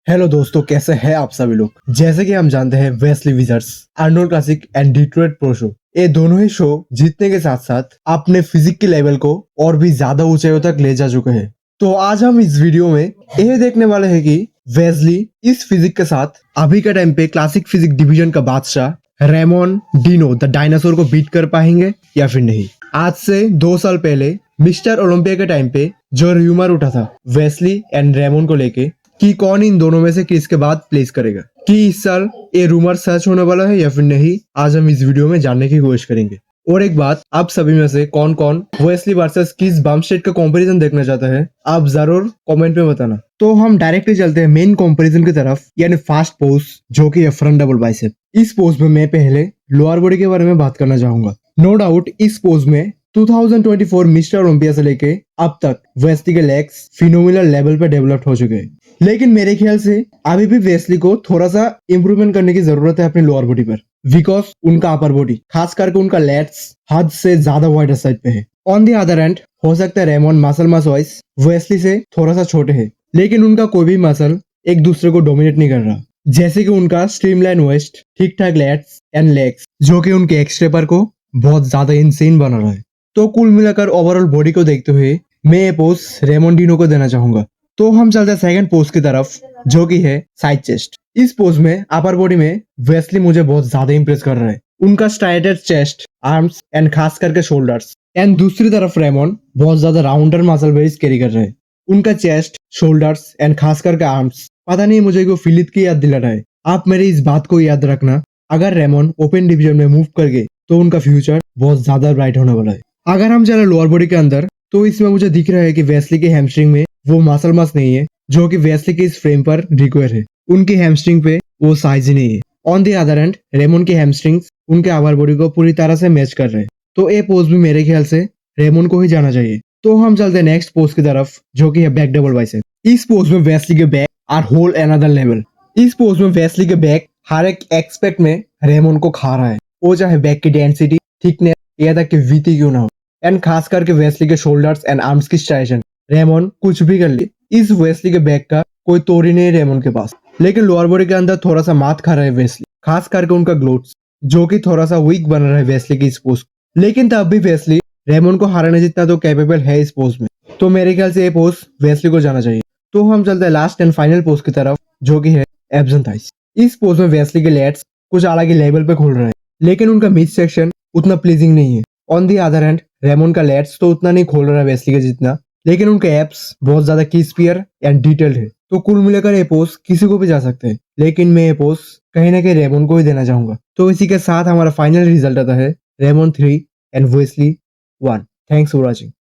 Hello दोस्तों, कैसे हैं आप सभी लोग। जैसे कि हम जानते हैं Wesley Vissers, Arnold Classic and Detroit Pro Show, ये दोनों ही शो जीतने के साथ साथ अपने फिजिक के लेवल को और भी ज्यादा ऊंचाइयों तक ले जा चुके हैं। तो आज हम इस वीडियो में यह देखने वाले हैं कि वेस्ली इस फिजिक के साथ अभी के टाइम पे क्लासिक फिजिक डिवीजन का बादशाह रेमोन डिनो द डायनासोर को बीट कर पाएंगे या फिर नहीं। आज से 2 साल पहले मिस्टर ओलंपिया के टाइम पे जो र्यूमर उठा था वेस्ली एंड रेमोन को लेके कि कौन इन दोनों में से किसके बाद प्लेस करेगा, कि इस साल ये रूमर सच होने वाला है या फिर नहीं, आज हम इस वीडियो में जानने की कोशिश करेंगे। और एक बात, आप सभी में से कौन कौन वेस्ली वर्सेस किस बमस्टेड का कंपैरिजन देखना चाहता है, आप जरूर कमेंट में बताना। तो हम डायरेक्टली चलते हैं मेन कंपैरिजन की तरफ, यानी फास्ट पोज, जो कि है फ्रंट डबल बाइसेप। इस पोज में मैं पहले लोअर बॉडी के बारे में बात करना चाहूंगा। नो डाउट इस पोज में 2024 मिस्टर ओलंपिया से लेके अब तक वेस्ली के लेग्स फिनोमिनल लेवल पे डेवलप हो चुके हैं, लेकिन मेरे ख्याल से अभी भी वेस्ली को थोड़ा सा इम्प्रूवमेंट करने की जरूरत है अपनी लोअर बॉडी पर, बिकॉज उनका अपर बॉडी, खास करके उनका लेट्स हद से ज्यादा वाइडर साइड पे है। ऑन द अदर एंड हो सकता है Ramon muscle mass wise Wesley से थोड़ा सा छोटे है, लेकिन उनका कोई भी मसल एक दूसरे को डोमिनेट नहीं कर रहा। जैसे कि उनका स्ट्रीमलाइन वेस्ट, ठीक ठाक लेट्स एंड लेग्स, जो कि उनके एक्सट्रेपर को बहुत ज्यादा इंसेन बना रहा है। तो कुल मिलाकर ओवरऑल बॉडी को देखते हुए मैं ये पोज रेमोन डिनो को देना चाहूंगा। तो हम चलते हैं सेकंड पोज की तरफ, जो कि है साइड चेस्ट। इस पोज में अपर बॉडी में वेस्ली मुझे बहुत ज्यादा इंप्रेस कर रहा है। उनका स्ट्राइटेड चेस्ट, आर्म्स एंड खास करके शोल्डर्स, एंड दूसरी तरफ रेमोन बहुत ज्यादा राउंडर मसल बेस कैरी कर रहे हैं। उनका चेस्ट, शोल्डर्स एंड खास करके आर्म्स, पता नहीं मुझे को फिलिप की याद दिला रहा है। आप मेरी इस बात को याद रखना, अगर रेमोन ओपन डिवीजन में मूव कर गए तो उनका फ्यूचर बहुत ज्यादा ब्राइट होने वाला है। अगर हम चले लोअर बॉडी के अंदर, तो इसमें मुझे दिख रहा है कि वेस्ली के हैमस्ट्रिंग में वो मसल मास नहीं है जो कि वेस्ली के इस फ्रेम पर रिक्वायर है। उनकी हैमस्ट्रिंग पे वो साइज ही नहीं है। On the other and Ramon की हैमस्ट्रिंग्स उनके अपर बॉडी को पूरी तरह से मैच कर रहे हैं। तो ये पोज भी मेरे ख्याल से रेमोन को ही जाना चाहिए। तो हम चलते हैं नेक्स्ट पोज की तरफ, जो कि है बैक डबल बाइसेप। इस पोज में वेस्ली के back are whole another level. इस पोज में वेस्ली के बैक हर एक एक्सपेक्ट में रेमोन को खा रहा है, वो चाहे बैक की डेंसिटी, थिकनेस या तक की वीती क्यों ना हो। एंड खास करके वेस्ली के शोल्डर्स एंड आर्म्स की स्ट्राइशन, रेमोन कुछ भी कर ले, इस वेस्ली के बैक का कोई तोड़ ही नहीं है रेमोन के पास। लेकिन लोअर बॉडी के अंदर थोड़ा सा मात खा रहा है वेस्ली, खास करके उनका ग्लोट्स, जो कि थोड़ा सा वीक बन रहा है वेस्ली की इस पोज। लेकिन तब भी वेस्ली रेमोन को हराने जितना तो कैपेबल है इस पोज में। तो मेरे ख्याल से ये पोज वेस्ली को जाना चाहिए। तो हम चलते हैं लास्ट एंड फाइनल पोज की तरफ, जो कि है एब्स एंड थाइस। इस पोज में वेस्ली के लेट्स कुछ अलग ही लेवल पे खुल रहे हैं, लेकिन उनका मिड सेक्शन उतना प्लीजिंग नहीं है। On the other hand Ramon का लेट्स तो उतना नहीं खोल रहा है वेस्ली के जितना, लेकिन उनके एप्स बहुत ज्यादा क्रिस्पियर एंड डिटेल्ड है। तो कुल मिलाकर ये पोज किसी को भी जा सकते हैं, लेकिन मैं ये पोज कहीं ना कहीं रेमोन को ही देना चाहूंगा। तो इसी के साथ हमारा फाइनल रिजल्ट आता है Ramon 3 and Wesley 1। Thanks for watching.